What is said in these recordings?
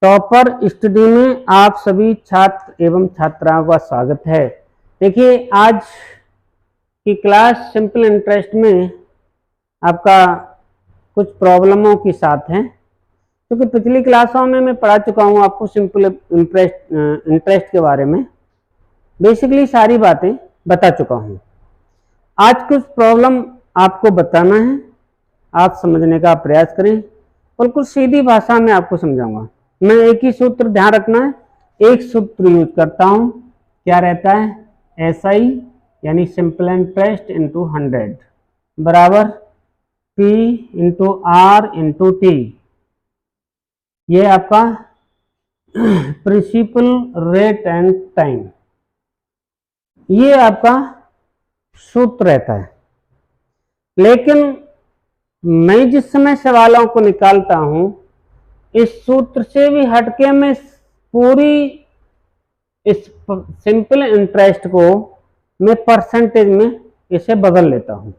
Topper study में आप सभी छात्र एवं छात्राओं का स्वागत है। देखिए, आज की क्लास सिंपल इंटरेस्ट में आपका कुछ प्रॉब्लमों के साथ है, क्योंकि पिछली क्लासों में मैं पढ़ा चुका हूं आपको सिंपल इंटरेस्ट के बारे में। बेसिकली सारी बातें बता चुका हूं। आज कुछ प्रॉब्लम आपको बताना है, आप समझने का प्रयास करें। बिल्कुल सीधी भाषा में आपको समझाऊंगा। मैं एक ही सूत्र ध्यान रखना है, एक सूत्र यूज करता हूं। क्या रहता है? SI यानी सिंपल इंटरेस्ट इंटू 100 बराबर P into R into T। ये आपका प्रिंसिपल रेट एंड टाइम, ये आपका सूत्र रहता है। लेकिन मैं जिस समय सवालों को निकालता हूं, इस सूत्र से भी हटके मैं पूरी इस सिंपल इंटरेस्ट को मैं परसेंटेज में इसे बदल लेता हूं,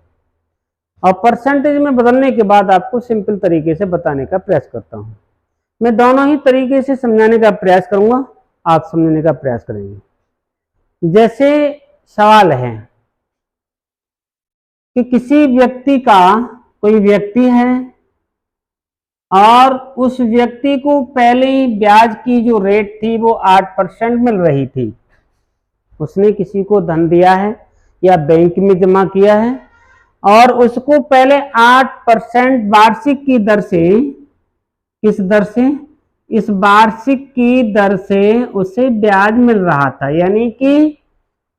और परसेंटेज में बदलने के बाद आपको सिंपल तरीके से बताने का प्रयास करता हूं। मैं दोनों ही तरीके से समझाने का प्रयास करूंगा, आप समझने का प्रयास करेंगे। जैसे सवाल है कि किसी व्यक्ति का, कोई व्यक्ति है और उस व्यक्ति को पहले ही ब्याज की जो रेट थी वो 8% मिल रही थी। उसने किसी को धन दिया है या बैंक में जमा किया है, और उसको पहले 8% वार्षिक की दर से, किस दर से? इस वार्षिक की दर से उसे ब्याज मिल रहा था। यानी कि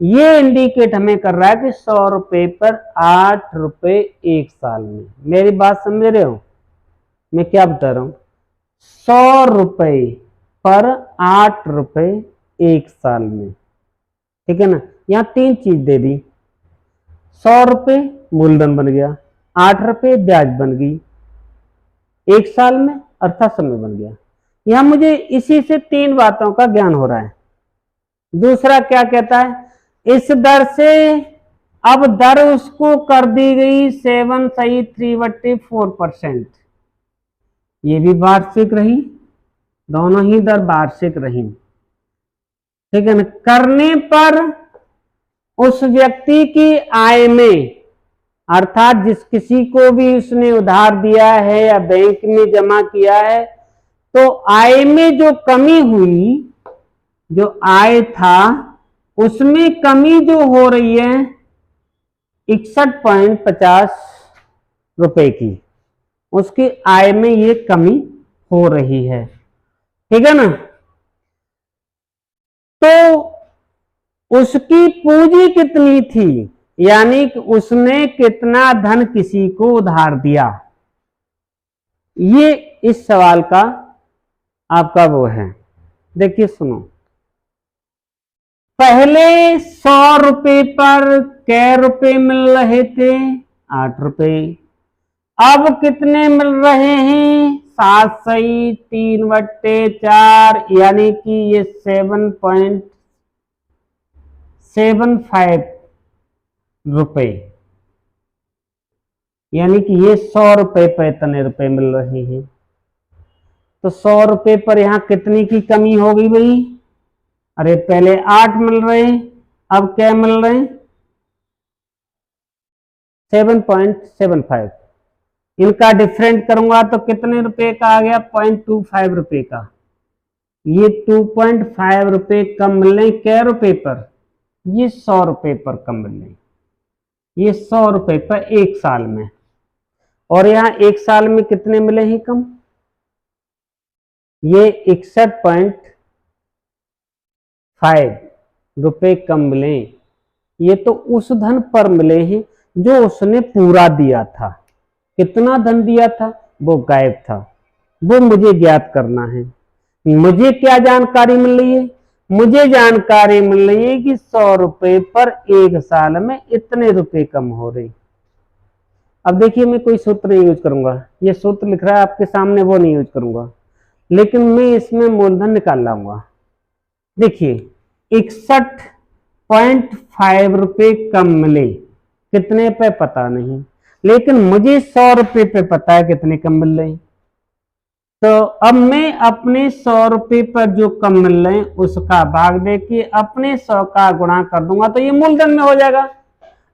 ये इंडिकेट हमें कर रहा है कि 100 रुपए पर 8 रुपए एक साल में। मेरी बात समझ रहे हो? मैं क्या बता रहा हूं? 100 रुपए पर 8 रुपए एक साल में, ठीक है ना। यहां तीन चीज दे दी। 100 रुपए मूलधन बन गया, 8 रुपए ब्याज बन गई एक साल में, अर्थात समय बन गया। यहां मुझे इसी से तीन बातों का ज्ञान हो रहा है। दूसरा क्या कहता है? इस दर से अब दर उसको कर दी गई 7 सही 3/4%। ये भी वार्षिक रही, दोनों ही दर वार्षिक रही, ठीक है ना। करने पर उस व्यक्ति की आय में, अर्थात जिस किसी को भी उसने उधार दिया है या बैंक में जमा किया है, तो आय में जो कमी हुई, जो आय था उसमें कमी जो हो रही है 61.50 रुपए की, उसकी आय में ये कमी हो रही है, ठीक है ना। तो उसकी पूंजी कितनी थी, यानी कि उसने कितना धन किसी को उधार दिया, ये इस सवाल का आपका वो है। देखिए सुनो, पहले 100 रुपए पर कै रुपए मिल रहे थे? 8 रुपए। अब कितने मिल रहे हैं? 7 सही 3/4, यानी कि ये 7.75 रुपए, यानी कि ये 100 रुपए पर इतने रुपए मिल रहे हैं। तो 100 रुपए पर यहां कितनी की कमी हो गई भाई? अरे पहले 8 मिल रहे, अब क्या मिल रहे हैं? 7.75। इनका डिफरेंट करूंगा तो कितने रुपए का आ गया? 0.25 रुपए का। ये 2.5 रुपए कम मिल रहे कै रुपए पर? ये 100 रुपए पर कम मिल रहे, ये 100 रुपए पर एक साल में। और यहां एक साल में कितने मिले हैं कम? ये 61.5 रुपए कम मिले। ये तो उस धन पर मिले हैं जो उसने पूरा दिया था। कितना धन दिया था वो गायब था, वो मुझे ज्ञात करना है। मुझे क्या जानकारी मिल रही है? मुझे जानकारी मिल रही है कि 100 रुपए पर एक साल में इतने रुपए कम हो रहे। अब देखिए, मैं कोई सूत्र नहीं यूज करूंगा, ये सूत्र लिख रहा है आपके सामने, वो नहीं यूज करूंगा, लेकिन मैं इसमें मूलधन निकाल लाऊंगा। देखिए, 61.5 रुपए कम मिले, कितने पे पता नहीं, लेकिन मुझे 100 रुपए पे पता है कितने कम मिल रहे हैं। तो अब मैं अपने 100 रुपये पर जो कम मिल रहे हैं उसका भाग दे के अपने 100 का गुणा कर दूंगा तो ये मूलधन में हो जाएगा।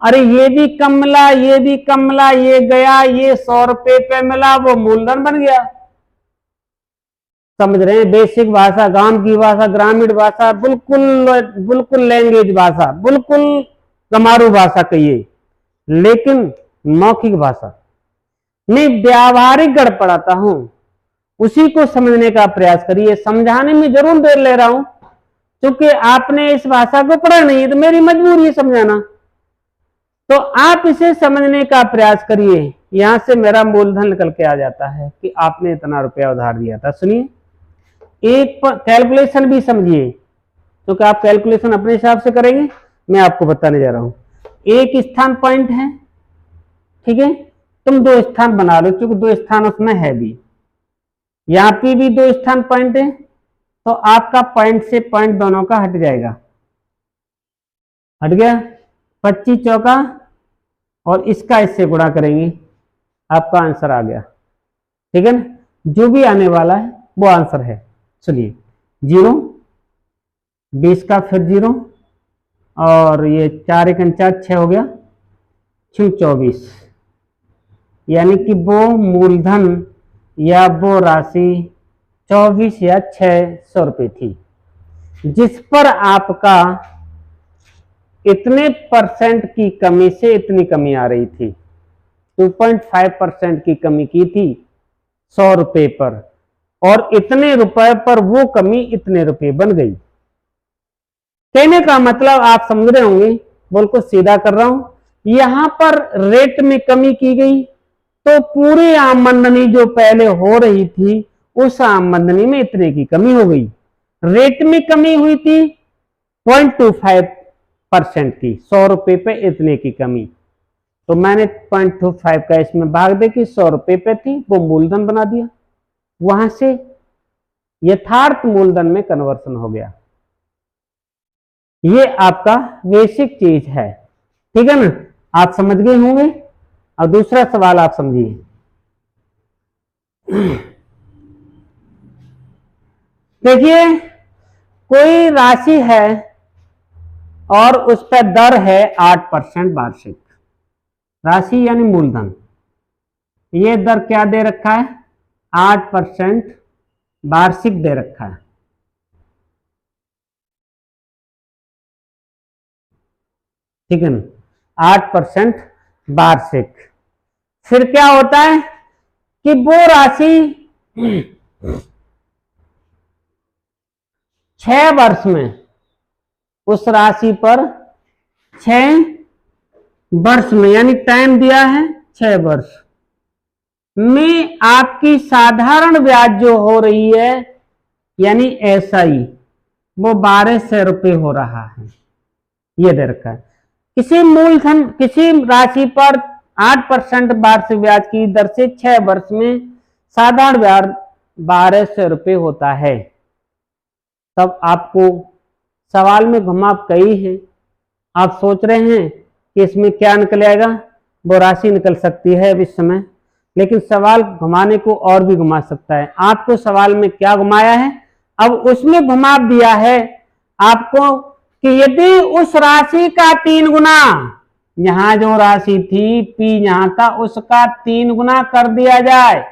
अरे ये भी कम मिला, ये भी कम मिला, ये गया, ये 100 रुपये पे मिला, वो मूलधन बन गया। समझ रहे हैं? बेसिक भाषा, गांव की भाषा, ग्रामीण भाषा, बिल्कुल लैंग्वेज भाषा, बिल्कुल गमारू भाषा कहिए, लेकिन मौखिक भाषा। मैं व्यावहारिक गढ़ पढ़ाता हूं, उसी को समझने का प्रयास करिए। समझाने में जरूर देर ले रहा हूं क्योंकि आपने इस भाषा को पढ़ा नहीं है, तो मेरी मजबूरी है समझाना। तो आप इसे समझने का प्रयास करिए। यहां से मेरा मूलधन निकल के आ जाता है कि आपने इतना रुपया उधार दिया था। सुनिए, एक कैलकुलेशन भी समझिए, क्योंकि आप कैलकुलेशन अपने हिसाब से करेंगे, मैं आपको बताने जा रहा हूं। एक स्थान पॉइंट है, ठीक है, तुम 2 स्थान बना लो, क्योंकि 2 स्थान उसमें है भी, यहां पे भी 2 स्थान पॉइंट है, तो आपका पॉइंट से पॉइंट दोनों का हट जाएगा। हट गया, 25 चौका, और इसका इससे गुणा करेंगे, आपका आंसर आ गया। ठीक है ना? जो भी आने वाला है वो आंसर है। चलिए, 0, 20 का फिर 0, और ये 4 1 4 6 हो गया, 6 24, यानी कि वो मूलधन या वो राशि 24 या 600 रुपये थी, जिस पर आपका इतने % की कमी से इतनी कमी आ रही थी। 2.5% की कमी की थी 100 रुपये पर, और इतने रुपए पर वो कमी इतने रुपए बन गई। कहने का मतलब आप समझ रहे होंगे, बिल्कुल सीधा कर रहा हूं। यहां पर रेट में कमी की गई तो पूरी आमदनी जो पहले हो रही थी उस आमदनी में इतने की कमी हो गई। रेट में कमी हुई थी 0.25% की, 100 रुपये पे इतने की कमी, तो मैंने 0.25 का इसमें भाग दे कि 100 रुपये पे थी, वो मूलधन बना दिया। वहां से यथार्थ मूलधन में कन्वर्सन हो गया। ये आपका बेसिक चीज है, ठीक है ना? आप समझ गए होंगे। और दूसरा सवाल आप समझिए। देखिए, कोई राशि है और उस पर दर है 8% वार्षिक। राशि यानी मूलधन, ये दर क्या दे रखा है? 8% वार्षिक दे रखा है। ठीक है ना? 8% वार्षिक। फिर क्या होता है कि वो राशि 6 वर्ष में, उस राशि पर 6 वर्ष में, यानी टाइम दिया है 6 वर्ष में, आपकी साधारण ब्याज जो हो रही है यानी एसआई, वो 1200 रुपये हो रहा है। ये दे रखा है। किसी मूलधन, किसी राशि पर 8% वार्षिक ब्याज की दर से 6 वर्ष में साधारण ब्याज 1200 रुपये होता है। तब आपको सवाल में घुमाव कई है। आप सोच रहे हैं कि इसमें क्या निकल आएगा, वो राशि निकल सकती है अब इस समय, लेकिन सवाल घुमाने को और भी घुमा सकता है। आपको सवाल में क्या घुमाया है, अब उसमें घुमाव दिया है आपको कि यदि उस राशि का 3 गुना, यहां जो राशि थी P यहां था, उसका 3 गुना कर दिया जाए,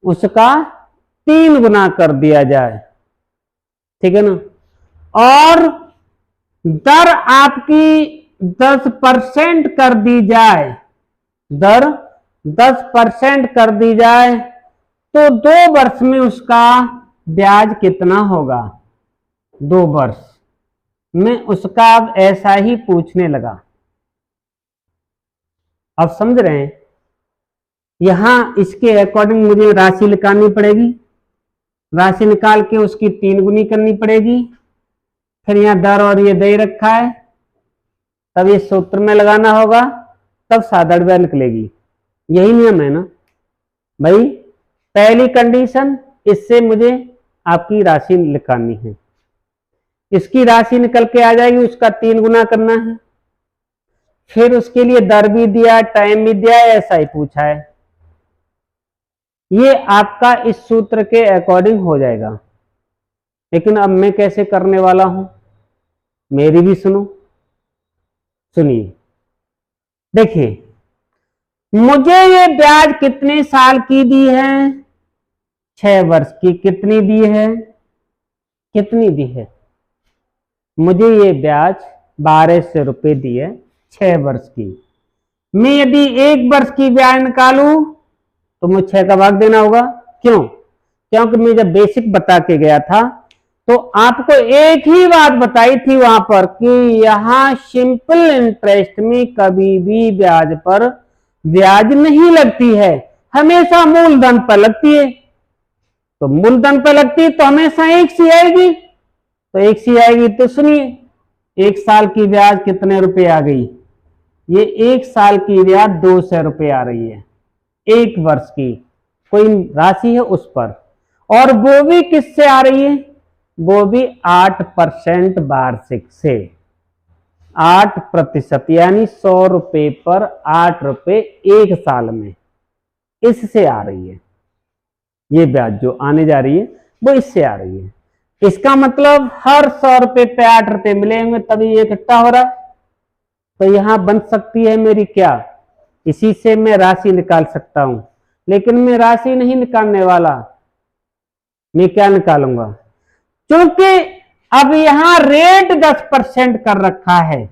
उसका 3 गुना कर दिया जाए, ठीक है ना? और दर आपकी 10% कर दी जाए, दर 10% कर दी जाए, तो 2 वर्ष में उसका ब्याज कितना होगा? 2 वर्ष में उसका अब ऐसा ही पूछने लगा। अब समझ रहे हैं? यहां इसके अकॉर्डिंग मुझे राशि निकालनी पड़ेगी, राशि निकाल के उसकी 3 गुनी करनी पड़ेगी। फिर यहां दर और ये दे रखा है, तब ये सूत्र में लगाना होगा, तब साधारण ब्याज निकलेगी। यही नियम है ना भाई? पहली कंडीशन, इससे मुझे आपकी राशि निकालनी है, इसकी राशि निकल के आ जाएगी, उसका 3 गुना करना है। फिर उसके लिए दर भी दिया, टाइम भी दिया, ऐसा ही पूछा है। ये आपका इस सूत्र के अकॉर्डिंग हो जाएगा। लेकिन अब मैं कैसे करने वाला हूं, मेरी भी सुनिए। देखिए, मुझे ये ब्याज कितने साल की दी है, 6 वर्ष की। कितनी दी है, कितनी दी है, मुझे ये ब्याज 1200 रुपए दी है 6 वर्ष की। मैं यदि 1 वर्ष की ब्याज निकालूं तो मुझे 6 का भाग देना होगा। क्यों? क्योंकि मैं जब बेसिक बता के गया था तो आपको एक ही बात बताई थी वहां पर कि यहां सिंपल इंटरेस्ट में कभी भी ब्याज पर ब्याज नहीं लगती है, हमेशा मूलधन पर लगती है। तो मूलधन पर लगती है तो हमेशा एक सी आएगी, तो एक सी आएगी। तो सुनिए, 1 साल की ब्याज कितने रुपए आ गई, ये 1 साल की ब्याज 200 रुपए आ रही है। 1 वर्ष की कोई राशि है उस पर, और वो भी किससे आ रही है, वो भी 8% वार्षिक से। 8%, यानी 100 रुपए पर 8 रुपए 1 साल में, इससे आ रही है। ये ब्याज जो आने जा रही है वो इससे आ रही है। इसका मतलब हर 100 रुपए पे 8 रुपए मिलेंगे तभी ये इकट्ठा हो रहा है। तो यहां बन सकती है मेरी क्या, इसी से मैं राशि निकाल सकता हूं। लेकिन मैं राशि नहीं निकालने वाला, मैं क्या निकालूंगा, क्योंकि अब यहां रेट 10% कर रखा है,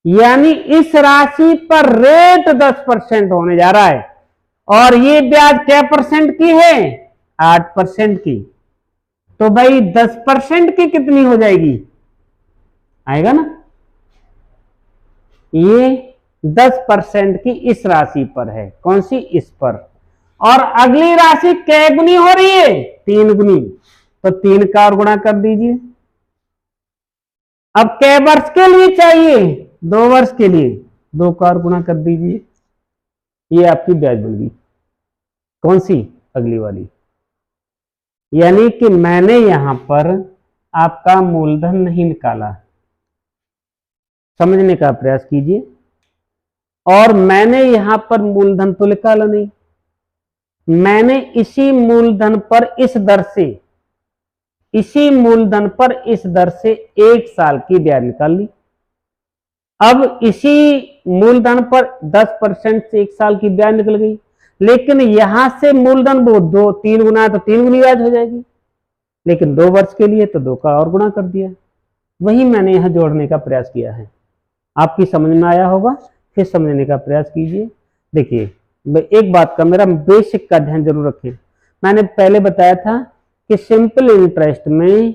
यानी इस राशि पर रेट 10% होने जा रहा है। और ये ब्याज क्या परसेंट की है, 8% की। तो भाई 10% की कितनी हो जाएगी, आएगा ना, ये 10% की इस राशि पर है। कौन सी, इस पर। और अगली राशि कै गुनी हो रही है, 3 गुनी। तो 3 का और गुणा कर दीजिए। अब कै वर्ष के लिए चाहिए, 2 वर्ष के लिए, 2 का और गुणा कर दीजिए। ये आपकी ब्याज बन गई। कौन सी, अगली वाली। यानी कि मैंने यहां पर आपका मूलधन नहीं निकाला, समझने का प्रयास कीजिए। और मैंने यहां पर मूलधन तो निकाला नहीं, मैंने इसी मूलधन पर इस दर से, इसी मूलधन पर इस दर से 1 साल की ब्याज निकाल ली। अब इसी मूलधन पर 10% से 1 साल की ब्याज निकल गई, लेकिन यहां से मूलधन वो 3 गुना, तो 3 गुनी ब्याज हो जाएगी। लेकिन 2 वर्ष के लिए तो 2 का और गुणा कर दिया। वही मैंने यहां जोड़ने का प्रयास किया है। आपकी समझ में आया होगा, फिर समझने का प्रयास कीजिए। देखिए, एक बात का मेरा बेसिक का ध्यान जरूर रखें। मैंने पहले बताया था कि सिंपल इंटरेस्ट में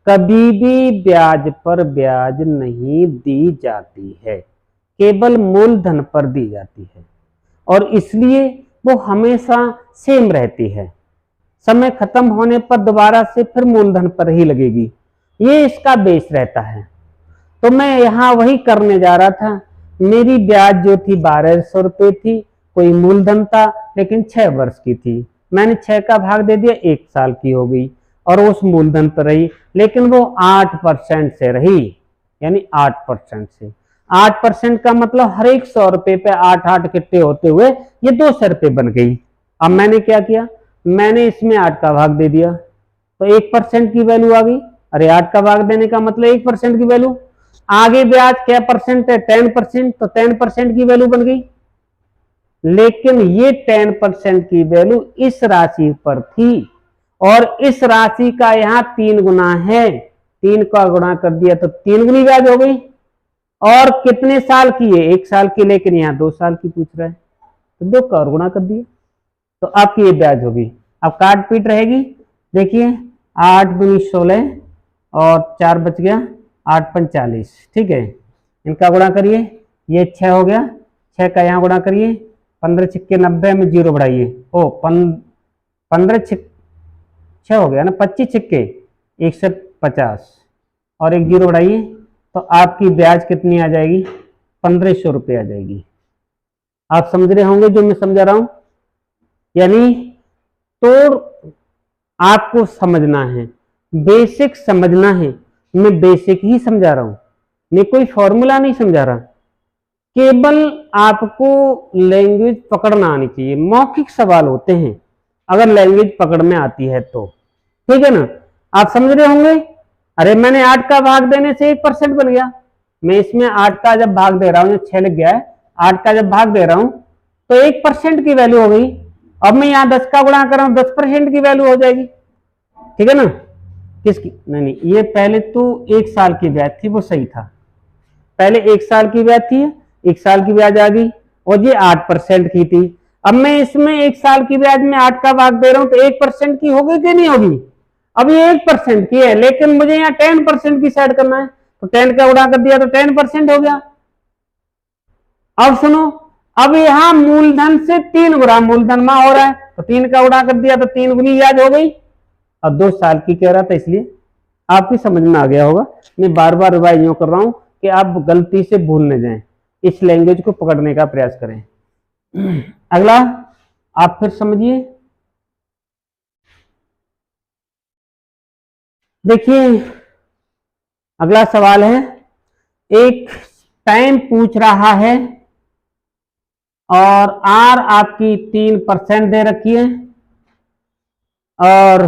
कभी भी ब्याज पर ब्याज नहीं दी जाती है, केवल मूलधन पर दी जाती है। और इसलिए वो हमेशा सेम रहती है, समय खत्म होने पर दोबारा से फिर मूलधन पर ही लगेगी। ये इसका बेस रहता है। तो मैं यहां वही करने जा रहा था। मेरी ब्याज जो थी 1200 रुपए थी, कोई मूलधन था, लेकिन 6 वर्ष की थी। मैंने 6 का भाग दे दिया, 1 साल की हो गई और उस मूलधन पर रही, लेकिन वो 8% से रही, यानी 8% से। 8% का मतलब हर एक 100 रुपए पे 8 इकट्ठे होते हुए ये 200 रुपए बन गई। अब मैंने क्या किया, मैंने इसमें 8 का भाग दे दिया, तो 1% की वैल्यू आ गई। अरे 8 का भाग देने का मतलब 1% की वैल्यू। आगे ब्याज क्या परसेंट है, 10%, तो 10% की वैल्यू बन गई। लेकिन ये 10% की वैल्यू इस राशि पर थी, और इस राशि का यहां 3 गुना है, 3 का गुणा कर दिया तो 3 गुनी ब्याज हो गई। और कितने साल की है, 1 साल की, लेकिन यहां 2 साल की पूछ रहा है, तो 2 का और गुणा कर दिया, तो आपकी ये ब्याज होगी। अब काट पीट रहेगी। देखिए, 8 दूनी 16 और 4 बच गया, 8 पंच 40, ठीक है। इनका गुणा करिए, ये 6 हो गया, 6 का यहाँ गुणा करिए, 15 छिक्के 90 में 0 बढ़ाइए, ओ 15 6 हो गया ना, 25 छिक्के 150 और 1 0 बढ़ाइए, तो आपकी ब्याज कितनी आ जाएगी, 1500 रुपये आ जाएगी। आप समझ रहे होंगे जो मैं समझा रहा हूं। यानी तो आपको समझना है, बेसिक समझना है। मैं बेसिक ही समझा रहा हूं, मैं कोई फॉर्मूला नहीं समझा रहा केवल आपको लैंग्वेज पकड़ना आनी चाहिए। मौखिक सवाल होते हैं अगर लैंग्वेज पकड़ में आती है तो, ठीक है ना। आप समझ रहे होंगे। अरे मैंने 8 का भाग देने से 1% बन गया। मैं इसमें 8 का जब भाग दे रहा हूं, 6 लिख गया है, 8 का जब भाग दे रहा हूं तो 1% की वैल्यू हो गई। अब मैं यहां 10 का गुणा कर रहा हूं, 10% की वैल्यू हो जाएगी, ठीक है ना। किसकी? नहीं, ये पहले तो 1 साल की ब्याज थी, वो सही था। पहले 1 साल की ब्याज थी, 1 साल की ब्याज आ गई और ये 8% की थी। अब मैं इसमें 1 साल की ब्याज में 8 का भाग दे रहा हूं तो 1% की होगी कि नहीं होगी? अब ये 1% की है, लेकिन मुझे यहाँ 10% की सेट करना है, तो 10 का गुणा कर दिया तो 10% हो गया। अब सुनो, अब यहां मूलधन से 3 गुना मूलधन में हो रहा है, तो 3 का गुणा कर दिया तो 3 गुनी ब्याज हो गई। अब 2 साल की कह रहा था, इसलिए आपकी समझ में आ गया होगा। मैं बार बार रिवाइज यूं कर रहा हूं कि आप गलती से भूल न जाएं, इस लैंग्वेज को पकड़ने का प्रयास करें। अगला आप फिर समझिए, देखिए अगला सवाल है, एक टाइम पूछ रहा है और आर आपकी 3% दे रखी है और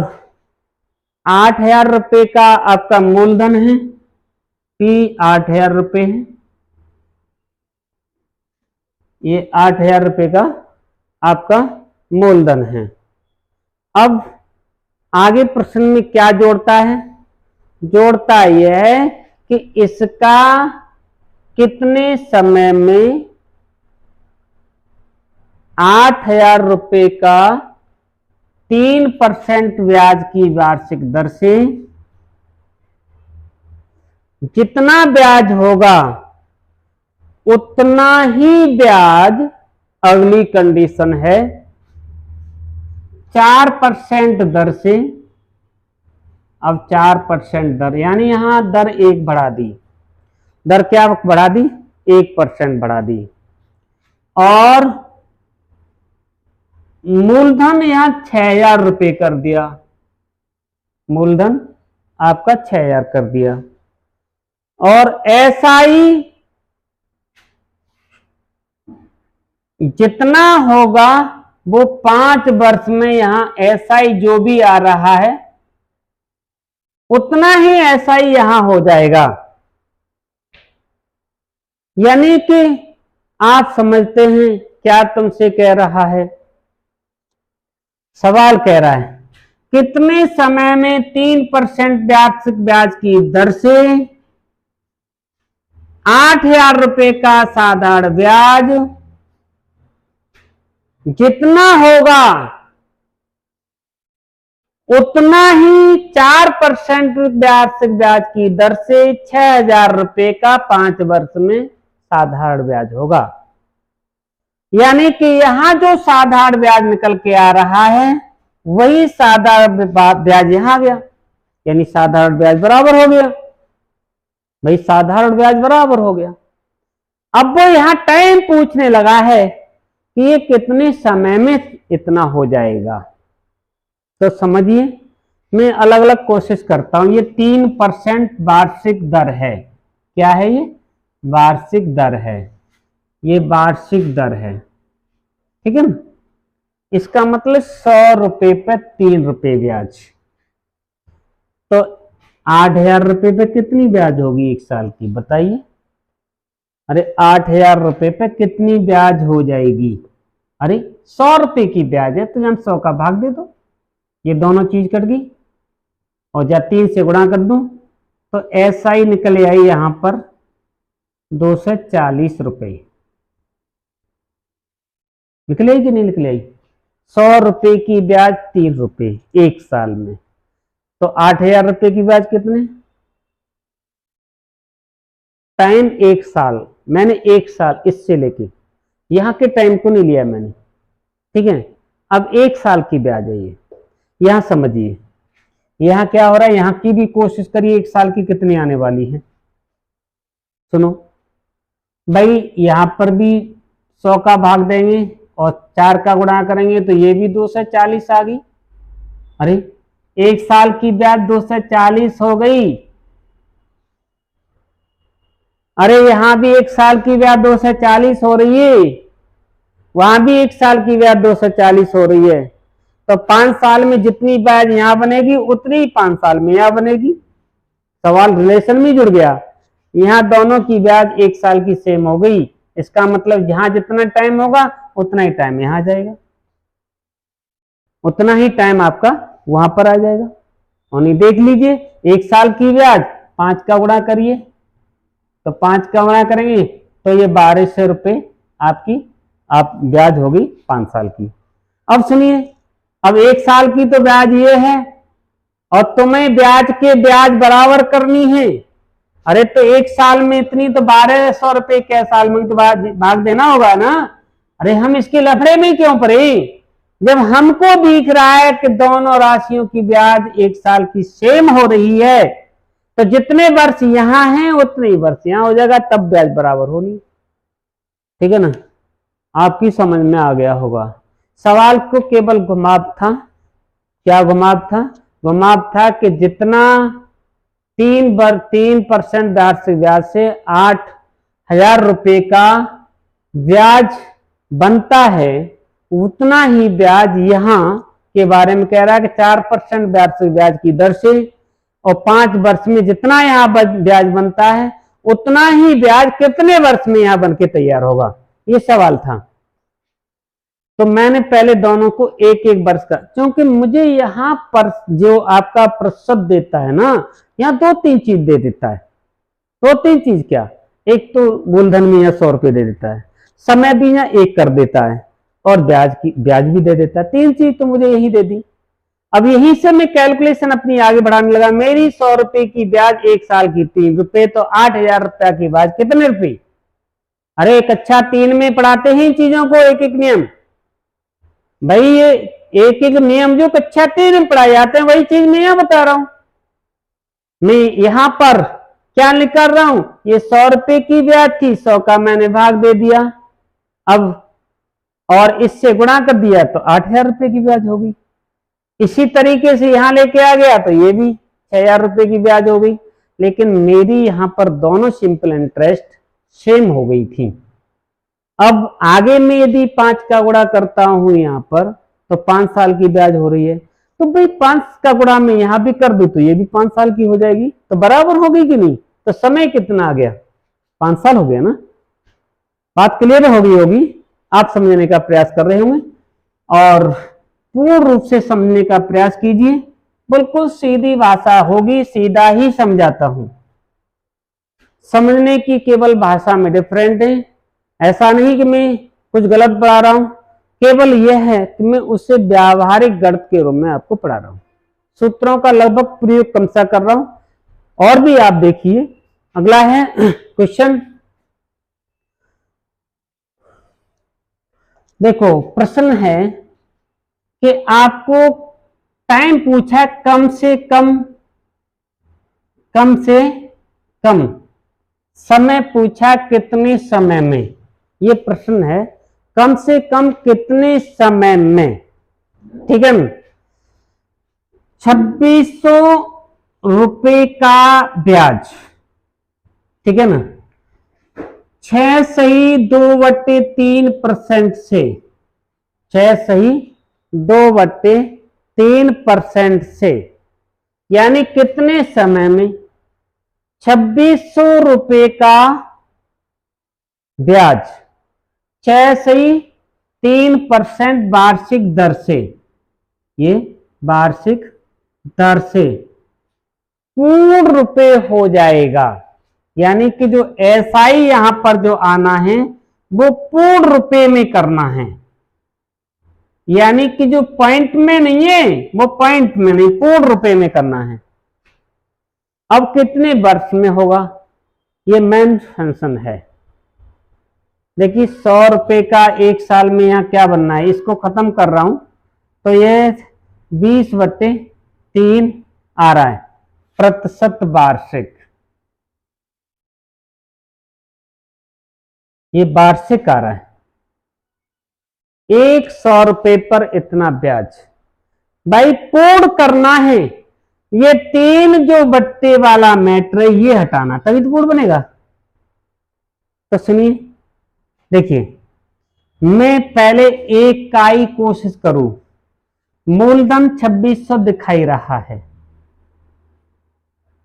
8,000 रुपए का आपका मूलधन है, पी 8,000 रुपए है, ये 8,000 रुपए का आपका मूलधन है। अब आगे प्रश्न में क्या जोड़ता है? जोड़ता यह है कि इसका कितने समय में 8,000 रुपए का 3% ब्याज की वार्षिक दर से जितना ब्याज होगा उतना ही ब्याज, अगली कंडीशन है 4% दर से। अब 4% दर यानी यहां दर 1 बढ़ा दी, दर क्या बढ़ा दी? 1% बढ़ा दी। और मूलधन यहां 6,000 रुपए कर दिया, मूलधन आपका 6,000 कर दिया। और एसआई जितना होगा वो 5 वर्ष में यहां एसआई जो भी आ रहा है उतना ही एसआई यहां हो जाएगा। यानी कि आप समझते हैं क्या तुमसे कह रहा है? सवाल कह रहा है कितने समय में 3% ब्याज की दर से 8,000 रुपए का साधारण ब्याज जितना होगा उतना ही 4% ब्याज की दर से 6,000 रुपए का 5 वर्ष में साधारण ब्याज होगा। यानी कि यहां जो साधारण ब्याज निकल के आ रहा है वही साधारण ब्याज यहां आ गया, यानी साधारण ब्याज बराबर हो गया। भाई साधारण ब्याज बराबर हो गया। अब वो यहां टाइम पूछने लगा है कि ये कितने समय में इतना हो जाएगा। तो समझिए, मैं अलग अलग कोशिश करता हूं। ये 3% वार्षिक दर है। क्या है ये? वार्षिक दर है। ये वार्षिक दर है, ठीक है ना। इसका मतलब 100 रुपए पे 3 रुपए ब्याज, तो 8,000 रुपए पे कितनी ब्याज होगी 1 साल की? बताइए। अरे 8,000 रुपए पे कितनी ब्याज हो जाएगी? अरे 100 रुपए की ब्याज है तो हम 100 का भाग दे दो, ये दोनों चीज कट गई। और जब 3 से गुणा कर दूं तो एसआई निकल आई यहां पर 240 रुपए। निकल आई कि नहीं निकल आई? 100 रुपए की ब्याज 3 रुपए 1 साल में, तो 8,000 रुपए की ब्याज कितने? टाइम 1 साल। मैंने 1 साल इससे लेके यहां के टाइम को नहीं लिया मैंने, ठीक है। अब 1 साल की ब्याज है ये। यहां समझिए, यहां क्या हो रहा है, यहां की भी कोशिश करिए 1 साल की कितनी आने वाली है। सुनो भाई, यहां पर भी 100 का भाग देंगे और 4 का गुणा करेंगे तो ये भी 240 आ गई। अरे 1 साल की ब्याज 240 हो गई। अरे यहां भी 1 साल की ब्याज 240 हो रही है, वहां भी 1 साल की ब्याज 240 हो रही है। तो 5 साल में जितनी ब्याज यहां बनेगी उतनी ही 5 साल में यहां बनेगी। सवाल रिलेशन में जुड़ गया। यहां दोनों की ब्याज 1 साल की सेम हो गई, इसका मतलब जहां जितना टाइम होगा उतना ही टाइम यहां जाएगा, उतना ही टाइम आपका वहां पर आ जाएगा। और नहीं देख लीजिए, 1 साल की ब्याज 5 का गुणा करिए, तो 5 का गुणा करेंगे तो ये 1200 रुपये आपकी आप ब्याज होगी 5 साल की। अब सुनिए, अब 1 साल की तो ब्याज ये है और तुम्हें ब्याज के ब्याज बराबर करनी है। अरे तो 1 साल में इतनी तो 1200 रुपये क्या साल में तो भाग देना होगा ना। अरे हम इसके लफड़े में क्यों पड़े, जब हमको दिख रहा है कि दोनों राशियों की ब्याज 1 साल की सेम हो रही है, तो जितने वर्ष यहां हैं उतने ही वर्ष यहां हो जाएगा, तब ब्याज बराबर होनी। ठीक है ना, आपकी समझ में आ गया होगा। सवाल को केवल घुमाव था। क्या घुमाव था? घुमाव था कि जितना 3% वार्षिक ब्याज से 8,000 रुपये का ब्याज बनता है, उतना ही ब्याज यहां के बारे में कह रहा है कि 4% वार्षिक ब्याज की दर से, और 5 वर्ष में जितना यहां ब्याज बनता है उतना ही ब्याज कितने वर्ष में यहां बन के तैयार होगा, ये सवाल था। तो मैंने पहले दोनों को एक एक वर्ष का, क्योंकि मुझे यहां पर जो आपका प्रतिशत देता है ना, यहां 2-3 चीज दे देता है। 2-3 चीज क्या, एक तो मूलधन में यहां 100 रुपये दे देता है, समय भी यहां 1 कर देता है, और ब्याज भी दे देता है। 3 चीज तो मुझे यही दे दी। अब यहीं से मैं कैलकुलेशन अपनी आगे बढ़ाने लगा। मेरी 100 रुपए की ब्याज 1 साल की 3 रुपए, तो 8,000 रुपया की ब्याज कितने रुपए? अरे कक्षा 3 में पढ़ाते हैं इन चीजों को, एक एक नियम। भाई ये एक एक नियम जो कक्षा 3 में पढ़ाए जाते हैं वही चीज मैं यहां बता रहा हूं। मैं यहां पर क्या निकाल रहा हूं, ये 100 रुपए की ब्याज थी, 100 का मैंने भाग दे दिया, अब और इससे गुणा कर दिया तो 8,000 रुपए की ब्याज होगी। इसी तरीके से यहां लेके आ गया तो ये भी 6,000 रुपए की ब्याज हो गई। लेकिन मेरी यहां पर दोनों सिंपल इंटरेस्ट सेम हो गई थी। अब आगे में यदि 5 का गुणा करता हूं यहां पर, तो 5 साल की ब्याज हो रही है, तो भाई 5 का गुणा में यहां भी कर दूं तो ये भी 5 साल की हो जाएगी, तो बराबर हो गई कि नहीं। तो समय कितना आ गया, 5 साल हो गया ना। बात क्लियर होगी, आप समझने का प्रयास कर रहे होंगे, और पूर्ण रूप से समझने का प्रयास कीजिए। बिल्कुल सीधी भाषा होगी, सीधा ही समझाता हूं। समझने की केवल भाषा में डिफरेंट है, ऐसा नहीं कि मैं कुछ गलत पढ़ा रहा हूं, केवल यह है कि मैं उससे व्यावहारिक गणित के रूप में आपको पढ़ा रहा हूं। सूत्रों का लगभग प्रयोग कम सा कर रहा हूं। और भी आप देखिए, अगला है क्वेश्चन। देखो प्रश्न है कि आपको टाइम पूछा कम से कम समय पूछा कितने समय में, ये प्रश्न है। कम से कम कितने समय में, ठीक है। 2600 रुपए का ब्याज, ठीक है ना, 6 सही 2/3% से, 6 सही 2/3% से, यानी कितने समय में 2600 रुपए का ब्याज 6 सही 3% वार्षिक दर से, ये वार्षिक दर से पूर्ण रुपए हो जाएगा। यानी कि जो एसआई यहां पर जो आना है वो पूर्ण रुपए में करना है, यानी कि जो पॉइंट में नहीं है वो पॉइंट में नहीं, पूर्ण रुपए में करना है। अब कितने वर्ष में होगा, ये मेन फंक्शन है। देखिए 100 रुपए का 1 साल में यहां क्या बनना है, इसको खत्म कर रहा हूं तो ये 20/3 आ रहा है, प्रतिशत वार्षिक, ये वार्षिक आ रहा है। 100 रुपए पर इतना ब्याज, भाई पूर्ण करना है। ये 3 जो बट्टे वाला मैटर है ये हटाना, तभी तो पूर्ण बनेगा। तो सुनिए, देखिए, मैं पहले एक का ही कोशिश करूं, मूलधन 2600 दिखाई रहा है,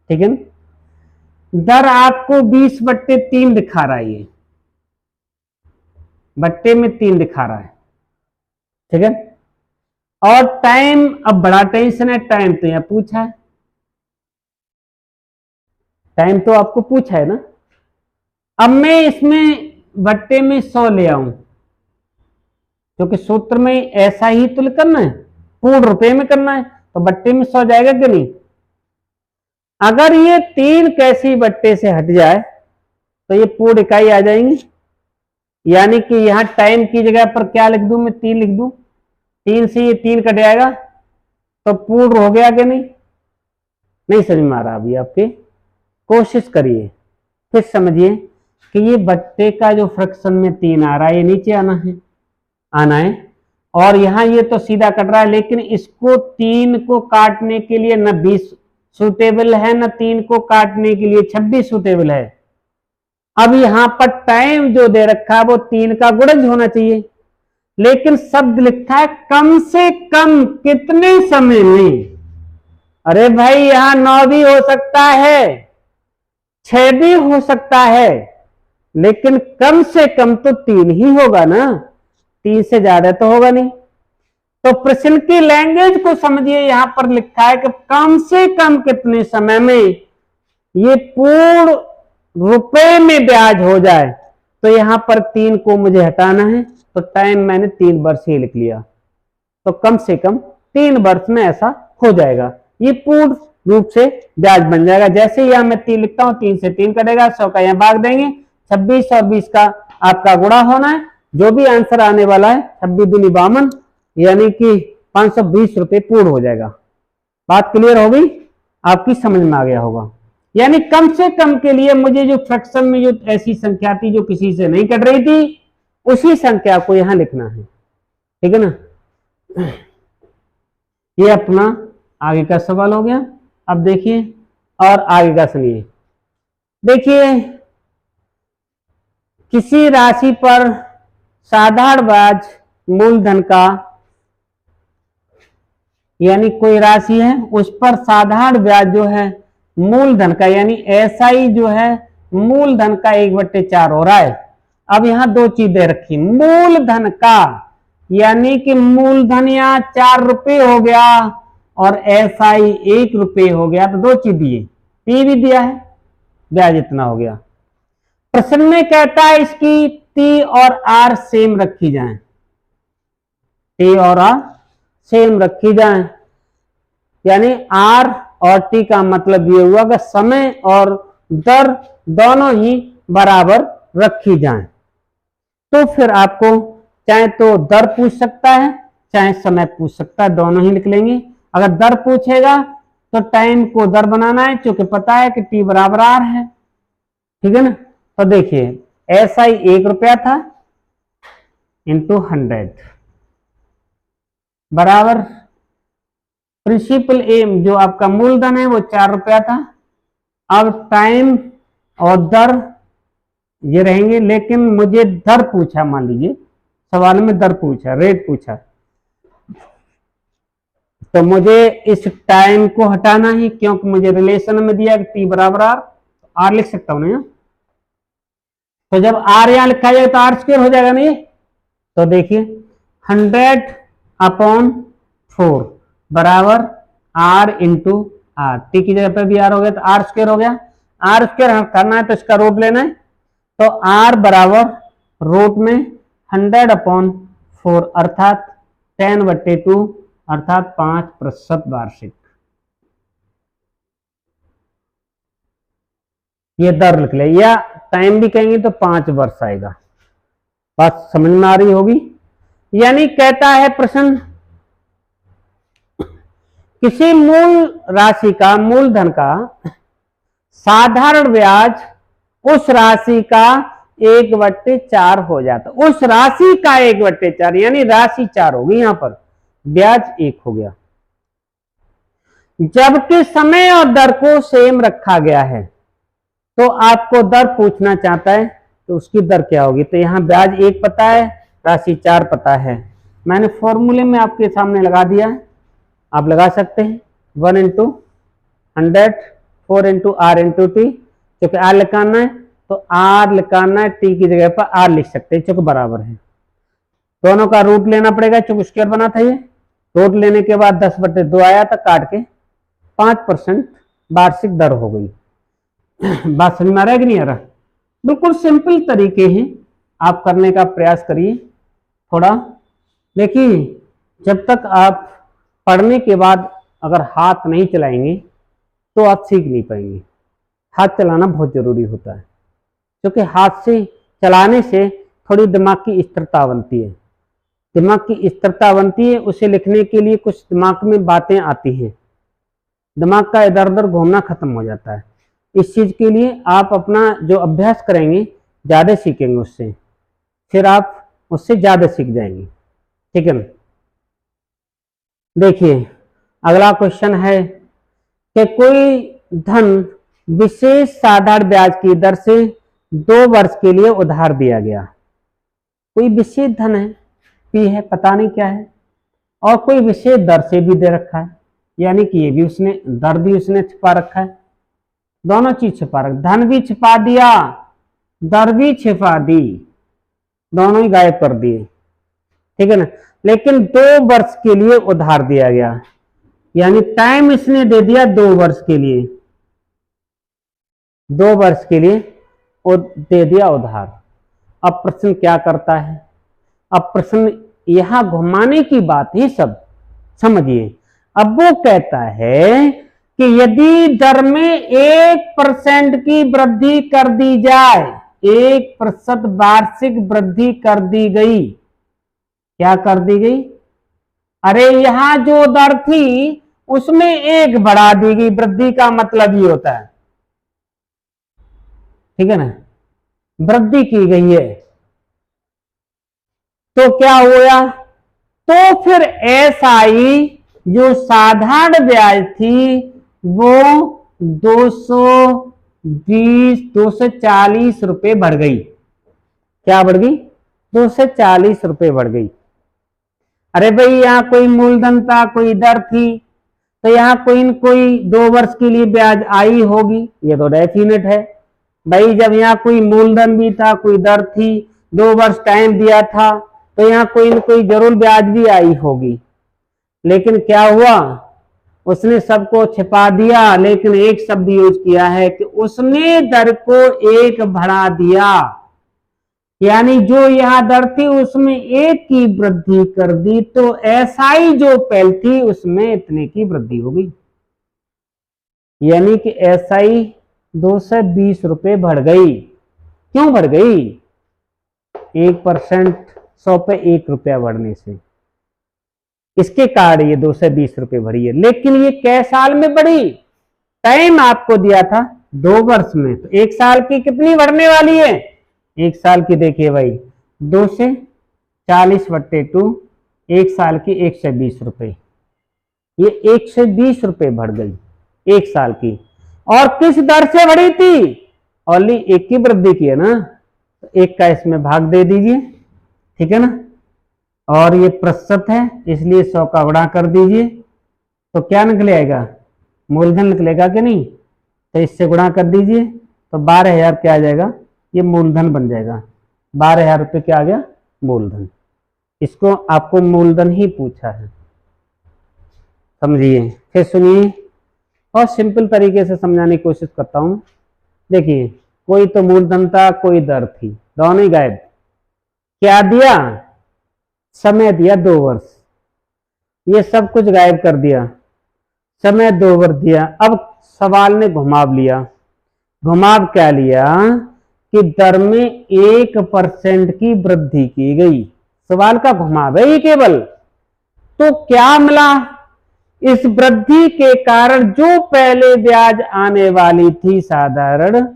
ठीक है ना, दर आपको 20/3 दिखा रहा है, ये बट्टे में 3 दिखा रहा है, ठीक है। और टाइम, अब बड़ा टेंशन है, टाइम तो यहां पूछा है, टाइम तो आपको पूछा है ना। अब मैं इसमें बट्टे में 100 ले आऊं, क्योंकि सूत्र में ऐसा ही तुल करना है, पूर्ण रुपए में करना है, तो बट्टे में 100 जाएगा कि नहीं। अगर ये 3 कैसी बट्टे से हट जाए तो ये पूर्ण इकाई आ जाएंगी, यानी कि यहां टाइम की जगह पर क्या लिख दूं, मैं 3 लिख दूं, 3 से ये 3 कट जाएगा, तो पूर्ण हो गया कि नहीं। नहीं समझ में आ रहा अभी आपके, कोशिश करिए, फिर समझिए कि ये बट्टे का जो फ्रैक्शन में 3 आ रहा है, ये नीचे आना है, और यहां ये तो सीधा कट रहा है, लेकिन इसको 3 को काटने के लिए न 20 सूटेबल है, न 3 को काटने के लिए 26 सूटेबल है। अब यहां पर टाइम जो दे रखा है वो 3 का गुणज होना चाहिए, लेकिन शब्द लिखा है कम से कम कितने समय में। अरे भाई, यहां 9 भी हो सकता है, 6 भी हो सकता है, लेकिन कम से कम तो 3 ही होगा ना, 3 से ज्यादा तो होगा नहीं। तो प्रश्न की लैंग्वेज को समझिए, यहां पर लिखा है कि कम से कम कितने समय में ये पूर्ण रुपए में ब्याज हो जाए, तो यहां पर 3 को मुझे हटाना है, तो टाइम मैंने 3 वर्ष ही लिख लिया, तो कम से कम 3 वर्ष में ऐसा हो जाएगा, ये पूर्ण रूप से ब्याज बन जाएगा। जैसे यहां मैं 3 लिखता हूं, 3 से 3 कटेगा, 100 का यहां भाग देंगे, 26 और 20 का आपका गुणा होना है, जो भी आंसर आने वाला है 26 दूनी 52, यानी कि 520 रुपए पूर्ण हो जाएगा। बात क्लियर हो गई आपकी, समझ में आ गया होगा। यानी कम से कम के लिए मुझे जो फ्रैक्शन में जो ऐसी संख्या थी जो किसी से नहीं कट रही थी, उसी संख्या को यहां लिखना है, ठीक है ना। ये अपना आगे का सवाल हो गया। अब देखिए और आगे का सुनिए। देखिए, किसी राशि पर साधारण ब्याज मूलधन का, यानी कोई राशि है उस पर साधारण ब्याज जो है मूलधन का, यानी एसआई जो है मूलधन का 1/4 हो रहा है। अब यहां 2 चीज दे रखी, मूलधन का यानी कि मूलधन यहां 4 रुपए हो गया और एसआई 1 रुपए हो गया, तो 2 चीज दिए, पी भी दिया है, ब्याज इतना हो गया। प्रश्न में कहता है इसकी टी और आर सेम रखी जाए, टी और आर सेम रखी जाए, यानी आर और टी का मतलब ये हुआ कि समय और दर दोनों ही बराबर रखी जाए। तो फिर आपको चाहे तो दर पूछ सकता है, चाहे समय पूछ सकता है, दोनों ही लिख लेंगे। अगर दर पूछेगा तो टाइम को दर बनाना है, क्योंकि पता है कि टी बराबर आर है, ठीक है ना। तो देखिए, ऐसा ही 1 रुपया था इंटू 100 बराबर प्रिंसिपल एम जो आपका मूलधन है वो 4 रुपया था। अब टाइम और दर ये रहेंगे, लेकिन मुझे दर पूछा, मान लीजिए सवाल में दर पूछा, रेट पूछा, तो मुझे इस टाइम को हटाना ही, क्योंकि मुझे रिलेशन में दिया कि टी बराबर आर, आर लिख सकता हूं ना। तो जब आर यहां लिखा जाए तो आर स्क्वायर हो जाएगा ना ये। तो देखिए 100/4 बराबर आर इंटू आर, टी की जगह पर भी आर हो गया तो आर स्क्वायर हो गया। आर स्क्वायर करना है तो इसका रूट लेना है, तो आर बराबर रूट में 100/4 अर्थात 10/2 अर्थात 5% वार्षिक, ये दर लिख ले, या टाइम भी कहेंगे तो 5 वर्ष आएगा। बात समझ में आ रही होगी। यानी कहता है प्रश्न, किसी मूल राशि का, मूलधन का साधारण ब्याज उस राशि का 1/4 हो जाता, उस राशि का 1/4, यानी राशि 4 होगी, यहां पर ब्याज 1 हो गया। जबकि समय और दर को सेम रखा गया है, तो आपको दर पूछना चाहता है, तो उसकी दर क्या होगी। तो यहाँ ब्याज 1 पता है, राशि 4 पता है। मैंने फॉर्मूले में आपके सामने लगा दिया है, आप लगा सकते हैं 1 into 100 4 into R into T. क्योंकि आर लिखाना है तो आर लिखाना है, टी की जगह पर आर लिख सकते हैं, चूंकि बराबर है। दोनों का रूट लेना पड़ेगा, चूंकि स्क्वायर बना था ये। रूट लेने के बाद 10/2 आया था, काट के 5% वार्षिक दर हो गई। बात समझ में आ रहा है कि नहीं आ रहा। बिल्कुल सिंपल तरीके हैं, आप करने का प्रयास करिए थोड़ा। देखिए, जब तक आप पढ़ने के बाद अगर हाथ नहीं चलाएंगे तो आप सीख नहीं पाएंगे। हाथ चलाना बहुत जरूरी होता है, क्योंकि हाथ से चलाने से थोड़ी दिमाग की स्थिरता बनती है। दिमाग की स्थिरता बनती है, उसे लिखने के लिए कुछ दिमाग में बातें आती हैं, दिमाग का इधर उधर घूमना खत्म हो जाता है। इस चीज के लिए आप अपना जो अभ्यास करेंगे, ज्यादा सीखेंगे उससे, फिर आप उससे ज्यादा सीख जाएंगे, ठीक है ना। देखिए, अगला क्वेश्चन है कि कोई धन विशेष साधारण ब्याज की दर से 2 वर्ष के लिए उधार दिया गया। कोई विशेष धन है, पी है, पता नहीं क्या है, और कोई विशेष दर से भी दे रखा है, यानी कि ये भी उसने दर भी उसने छिपा रखा है। दोनों चीज छिपा रखा, धन भी छिपा दिया, दर भी छिपा दी, दोनों ही गायब कर दिए, ठीक है ना। लेकिन 2 वर्ष के लिए उधार दिया गया, यानी टाइम इसने दे दिया 2 वर्ष के लिए, 2 वर्ष के लिए दे दिया उधार। अब प्रश्न क्या करता है, अब प्रश्न यहां घुमाने की बात ही सब समझिए। अब वो कहता है कि यदि दर में 1% की वृद्धि कर दी जाए, 1% वार्षिक वृद्धि कर दी गई, क्या कर दी गई, अरे यहां जो दर थी उसमें 1 बढ़ा दी गई, वृद्धि का मतलब ही होता है, ठीक है ना, वृद्धि की गई है। तो क्या हुआ, तो फिर एसआई जो साधारण ब्याज थी वो 240 रुपए बढ़ गई। क्या बढ़ गई, 240 रुपए बढ़ गई। अरे भाई, यहां कोई मूलधन था, कोई दर थी, तो यहां कोई न कोई 2 वर्ष के लिए ब्याज आई होगी, ये तो डेफिनेट है भाई। जब यहाँ कोई मूलधन भी था, कोई दर थी, 2 वर्ष टाइम दिया था, तो यहाँ कोई न कोई जरूर ब्याज भी आई होगी। लेकिन क्या हुआ, उसने सबको छिपा दिया, लेकिन एक शब्द यूज किया है कि उसने दर को 1 बढ़ा दिया, यानी जो यहां दर थी उसमें 1 की वृद्धि कर दी, तो एसआई जो पहल थी उसमें इतने की वृद्धि हो गई, यानी कि एसआई 220 रुपए बढ़ गई। क्यों बढ़ गई, 1% 100 पे 1 रुपया बढ़ने से, इसके कारण ये 220 रुपए बढ़ी है। लेकिन ये कै साल में बढ़ी, टाइम आपको दिया था 2 वर्ष में, तो 1 साल की कितनी बढ़ने वाली है, 1 साल की देखिए भाई, 2 से 40/2, 1 साल की 120 रुपए, ये 120 रुपए बढ़ गई 1 साल की। और किस दर से बढ़ी थी, ओनली 1 की वृद्धि की है ना, तो 1 का इसमें भाग दे दीजिए, ठीक है ना। और ये प्रतिशत है, इसलिए 100 का गुणा कर दीजिए, तो क्या निकलेगा, मूलधन निकलेगा कि नहीं, तो इससे गुणा कर दीजिए, तो 12,000 क्या आ जाएगा, ये मूलधन बन जाएगा। 12,000 रुपये क्या आ गया, मूलधन। इसको आपको मूलधन ही पूछा है, समझिए। फिर सुनिए, और सिंपल तरीके से समझाने की कोशिश करता हूं। देखिए, कोई तो मूलधन था, कोई दर थी, दोनों ही गायब। क्या दिया, समय दिया 2 वर्ष, ये सब कुछ गायब कर दिया, समय 2 वर्ष दिया। अब सवाल ने घुमाव लिया, घुमाव क्या लिया कि दर में 1% की वृद्धि की गई, सवाल का घुमाव है ये केवल। तो क्या मिला, इस वृद्धि के कारण जो पहले ब्याज आने वाली थी साधारण,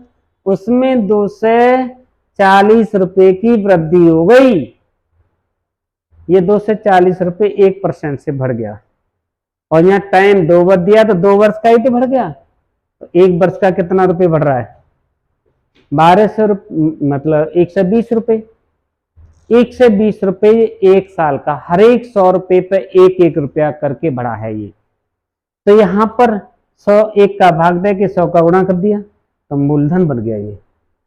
उसमें 240 रुपए की वृद्धि हो गई। ये 240 रुपए 1% से बढ़ गया, और यहाँ टाइम 2 वर्ष दिया, तो 2 वर्ष का ही तो बढ़ गया, तो 1 वर्ष का कितना रुपए बढ़ रहा है, 1200 मतलब 120 रुपये। 120 रुपये 1 साल का, हर एक 100 रुपये पे 1-1 रुपया करके बढ़ा है ये। तो यहाँ पर 100 1 का भाग दे के 100 का गुणा कर दिया तो मूलधन बन गया। ये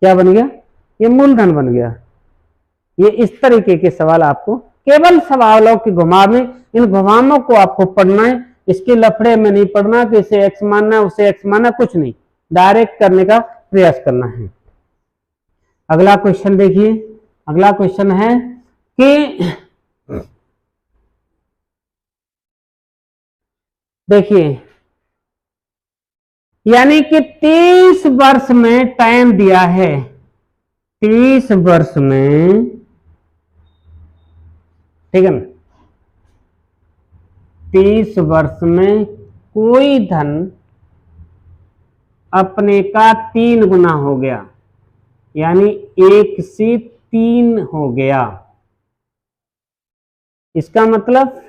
क्या बन गया? ये मूलधन बन गया। ये इस तरीके के सवाल आपको केवल सवालों के घुमाव में, इन घुमावों को आपको पढ़ना है, इसके लफड़े में नहीं पढ़ना कि इसे एक्स मानना है उसे एक्स मानना, कुछ नहीं, डायरेक्ट करने का प्रयास करना है। अगला क्वेश्चन देखिए। अगला क्वेश्चन है कि देखिए, यानी कि 30 वर्ष में टाइम दिया है, 30 वर्ष में, ठीक है ना, 30 वर्ष में कोई धन अपने का 3 गुना हो गया, यानी 1 से 3 हो गया। इसका मतलब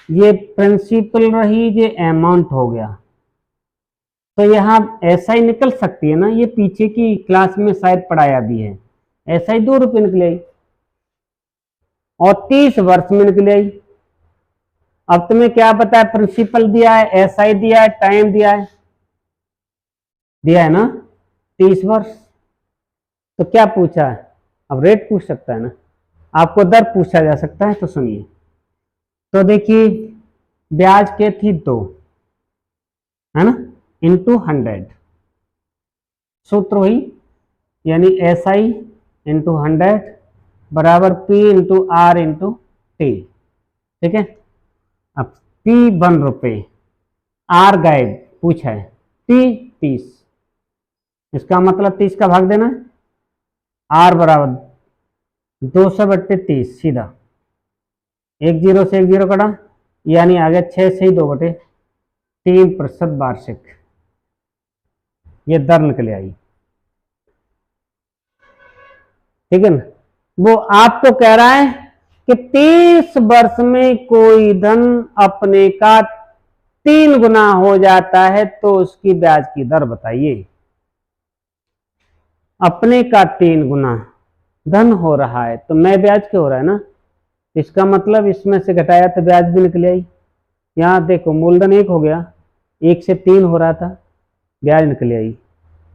ये प्रिंसिपल रही, ये अमाउंट हो गया। तो यहां ऐसा ही निकल सकती है ना, ये पीछे की क्लास में शायद पढ़ाया भी है, ऐसा ही 2 रुपये निकले आई और 30 वर्ष में निकले आई। अब तुम्हें क्या पता है, प्रिंसिपल दिया है, एसआई दिया है, टाइम दिया है ना, 30 वर्ष। तो क्या पूछा है? अब रेट पूछ सकता है ना, आपको दर पूछा जा सकता है। तो सुनिए, तो देखिए, ब्याज के थी 2, है ना, इंटू 100, सूत्र हुई, यानी एसआई इंटू 100 बराबर P into R into T. ठीक है, अब पी 1 रुपये, आर गाइड पूछा है, टी 30, इसका मतलब 30 का भाग देना, आर बराबर 200/30, सीधा 1 0 से 1 0 कटा, यानी आ गया 6 से 2/3% वार्षिक। ये दर निकले आई, ठीक है ना। वो आपको कह रहा है कि 30 वर्ष में कोई धन अपने का 3 गुना हो जाता है तो उसकी ब्याज की दर बताइए। अपने का 3 गुना धन हो रहा है तो मैं ब्याज क्यों हो रहा है ना, इसका मतलब इसमें से घटाया तो ब्याज भी निकल आई। यहां देखो, मूलधन 1 हो गया, 1 से 3 हो रहा था, ब्याज निकल आई।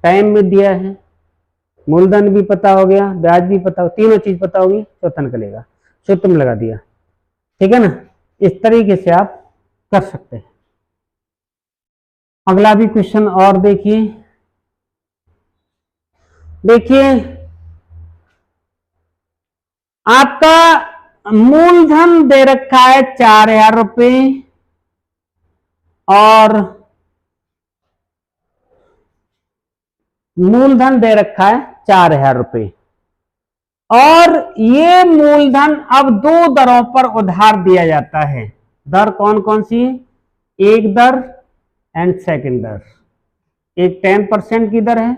टाइम में दिया है, मूलधन भी पता हो गया, ब्याज भी पता हो, तीनों चीज पता होगी, चौथा निकलेगा। सूत्र में लगा दिया, ठीक है ना। इस तरीके से आप कर सकते हैं। अगला भी क्वेश्चन और देखिए। देखिए, आपका मूलधन दे रखा है 4000 रुपये और मूलधन दे रखा है 4000 रुपये, और ये मूलधन अब 2 दरों पर उधार दिया जाता है। दर कौन कौन सी है? एक दर एंड सेकंड दर। एक 10% की दर है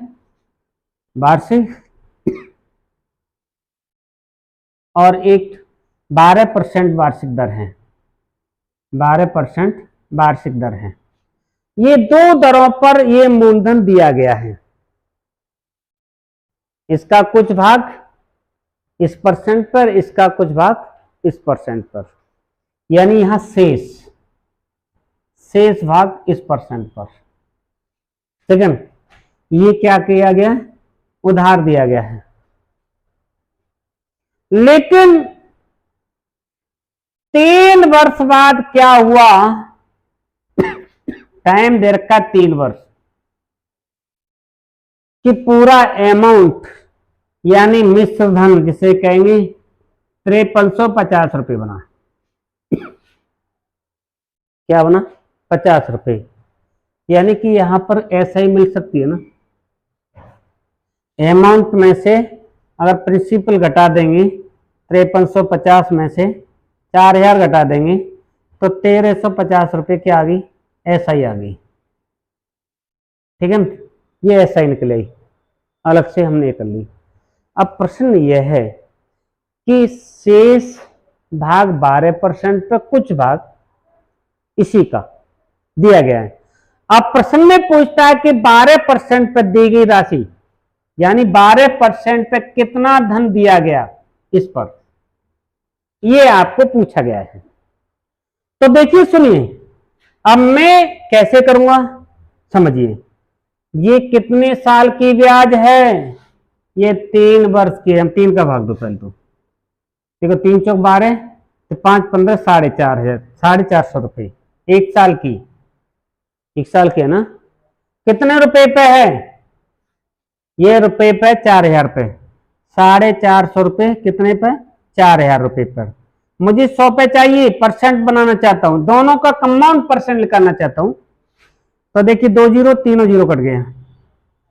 वार्षिक, और एक 12% वार्षिक दर है, 12% वार्षिक दर है। ये 2 दरों पर ये मूलधन दिया गया है। इसका कुछ भाग इस परसेंट पर, इसका कुछ भाग इस परसेंट पर, यानी यहां शेष भाग इस परसेंट पर। सेकंड, ये क्या किया गया? उधार दिया गया है। लेकिन 3 वर्ष बाद क्या हुआ? टाइम दे रखा 3 वर्ष कि पूरा अमाउंट, यानी मिश्र धन जिसे कहेंगे 5350 रुपये बना। क्या बना? 50 रुपये। यानी कि यहां पर ऐसा ही मिल सकती है ना, अमाउंट में से अगर प्रिंसिपल घटा देंगे 5350 में से 4000 घटा देंगे तो 1350 रुपये क्या आ गई? ऐसा ही आ गई, ठीक है ना। ये ऐसा ही निकले, अलग से हमने कर ली। अब प्रश्न यह है कि शेष भाग 12% पे कुछ भाग इसी का दिया गया है। अब प्रश्न में पूछता है कि 12% पर दी गई राशि यानी 12% पे कितना धन दिया गया इस पर, ये आपको पूछा गया है। तो देखिए सुनिए, अब मैं कैसे करूंगा समझिए। ये कितने साल की ब्याज है, ये 3 वर्ष की। हम 3 का भाग दो पहले तो, देखो 3 चौक 12 तो 5 15 4,500, 450 रुपये एक साल की। एक साल की है ना, कितने रुपए पे है, ये रुपए पे 4,000 पे, 450 रुपये कितने पे, 4,000 रुपये पर। मुझे 100 पे चाहिए, परसेंट बनाना चाहता हूं, दोनों का कंपाउंड परसेंट निकालना चाहता हूं। तो देखिए 2 जीरो, तीनों जीरो कट गए,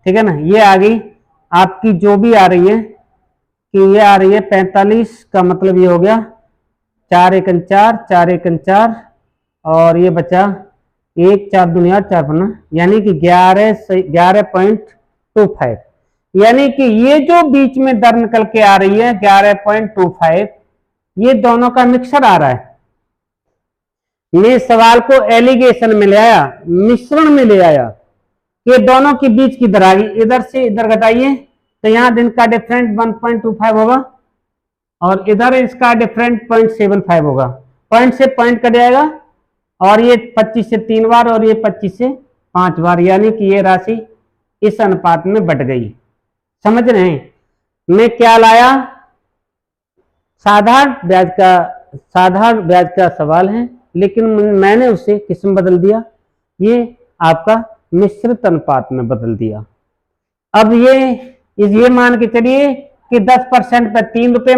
ठीक है ना। ये आ गई आपकी जो भी आ रही है, कि ये आ रही है 45 का मतलब ये हो गया 4 एकन 4, 4 एकन 4, और ये बचा 1 4 दुनिया 4 पन्ना, यानी कि 11.25। यानी कि ये जो बीच में दर निकल के आ रही है 11.25, ये दोनों का मिक्सर आ रहा है। मैं सवाल को एलिगेशन में ले आया, मिश्रण में ले आया, ये दोनों के बीच की दर आ गई। इधर से इधर घटाइए तो यहां दिन का डिफरेंट 1.25 होगा, और इधर इसका डिफरेंट 0.75 होगा। पॉइंट से पॉइंट कट जाएगा, और ये 25 से 3 बार और ये 25 से 5 बार, यानी कि ये राशि इस अनुपात में बट गई। समझ रहे हैं मैं क्या लाया, साधारण ब्याज का सवाल है, लेकिन मैंने उसे किस में बदल दिया, ये आपका मिश्रित अनुपात में बदल दिया। अब ये मान के चलिए कि 10% पे 3 रुपए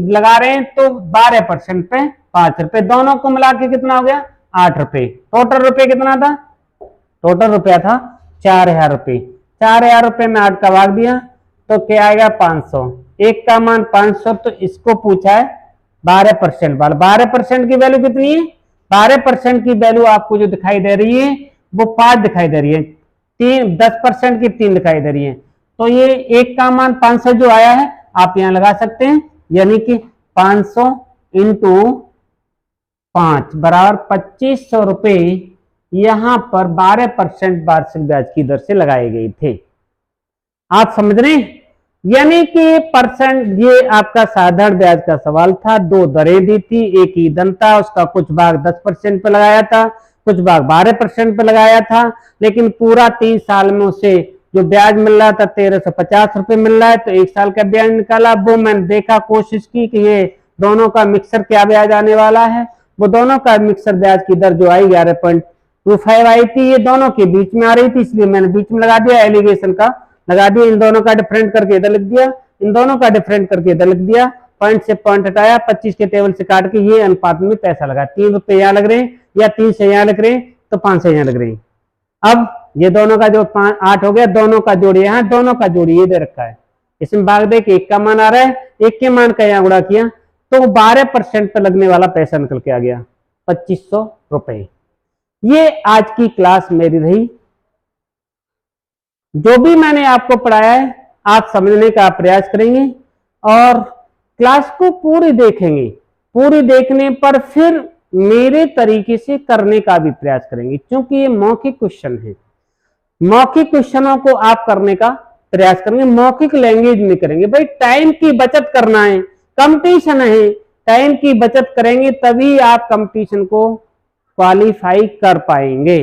लगा रहे हैं, तो 12% पे 5 रुपए, दोनों को मिला के कितना हो गया 8 रुपए। टोटल रुपए कितना था, टोटल रुपया था 4,000 रुपये। 4,000 रुपये में 8 का भाग दिया तो क्या आएगा 500, एक का मान 500। तो इसको पूछा है 12% वाला। 12% की वैल्यू कितनी है, 12% की वैल्यू आपको जो दिखाई दे रही है वो 5 दिखाई दे रही है, 10% की 3 दिखाई दे रही है। तो ये एक का मान 500 जो आया है आप यहां लगा सकते हैं, यानी कि 500 इंटू 5 बराबर 2500 रुपये यहां पर 12% वार्षिक ब्याज की दर से लगाए गए थे। आप समझ रहे हैं, यानी कि परसेंट, ये आपका साधारण ब्याज का सवाल था। 2 दरें दी थी, एक ही धन था, उसका कुछ भाग 10% पे लगाया था, कुछ भाग 12% पे लगाया था, लेकिन पूरा 3 साल में उसे जो ब्याज मिल रहा था 1350 रुपये मिल रहा है। तो 1 साल का ब्याज निकाला, वो मैंने देखा, कोशिश की कि ये दोनों का मिक्सर क्या ब्याज आने वाला है। वो दोनों का मिक्सर ब्याज की दर जो आई 11.25 आई थी, ये दोनों के बीच में आ रही थी, इसलिए मैंने बीच में लगा दिया, एलिगेशन का लगा दिया। इन दोनों का डिफरेंट करके इधर लिख दिया, इन दोनों का डिफरेंट करके इधर लिख दिया, पॉइंट से पॉइंट हटाया, 25 के टेबल से काट के ये अनुपात में पैसा लगा। 3 रुपए यहाँ लग रहे हैं, या 3 से यहाँ लग रहे हैं, तो 5 से यहाँ लग रहे हैं। अब ये दोनों का जो 8 हो गया, दोनों का जोड़ी यहाँ, दोनों का जोड़ी ये दे रखा है, इसमें भाग दे के 1 का मान आ रहा है, 1 के मान का यहाँ गुणा किया तो 12% पे लगने वाला पैसा निकल के आ गया 2500 रुपए। ये आज की क्लास मेरी रही। जो भी मैंने आपको पढ़ाया है आप समझने का प्रयास करेंगे, और क्लास को पूरी देखेंगे। पूरी देखने पर फिर मेरे तरीके से करने का भी प्रयास करेंगे, क्योंकि ये मौखिक क्वेश्चन है। मौखिक क्वेश्चनों को आप करने का प्रयास करेंगे, मौखिक लैंग्वेज में करेंगे। भाई टाइम की बचत करना है, कंपटीशन है, टाइम की बचत करेंगे तभी आप कंपटीशन को क्वालिफाई कर पाएंगे।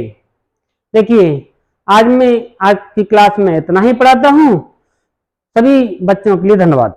देखिए आज की क्लास में इतना ही पढ़ाता हूं। सभी बच्चों के लिए धन्यवाद।